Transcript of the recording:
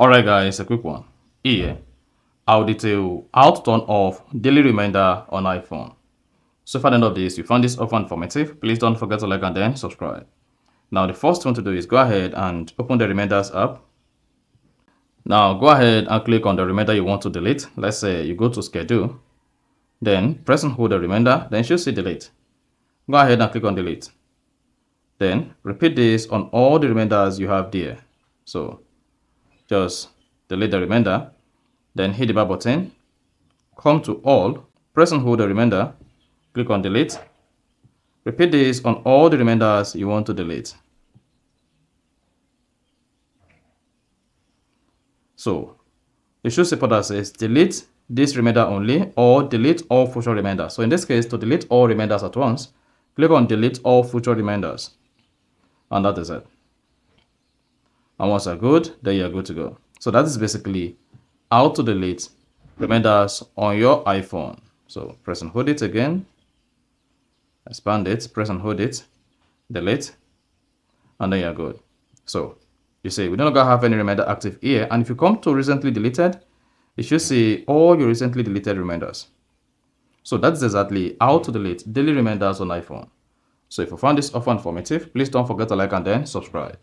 Alright guys, a quick one. Here, I'll detail how to turn off daily reminder on iPhone. So if at the end of this, you found this offer informative, please don't forget to like and then subscribe. Now the first thing to do is go ahead and open the reminders app. Now go ahead and click on the reminder you want to delete. Let's say you go to schedule, then press and hold the reminder, then you should see delete. Go ahead and click on delete. Then repeat this on all the reminders you have there. So just delete the reminder, then hit the back button, come to all, press and hold the reminder, click on delete. Repeat this on all the reminders you want to delete. So you should see that says delete this reminder only or delete all future reminders. So in this case, to delete all reminders at once, click on delete all future reminders. And that is it. And once you're good, then you're good to go. So that is basically how to delete reminders on your iPhone. So press and hold it again, expand it, press and hold it, delete, and then you're good. So you see, we no longer have any reminder active here. And if you come to recently deleted, you should see all your recently deleted reminders. So that's exactly how to delete daily reminders on iPhone. So if you found this offer informative, please don't forget to like and then subscribe.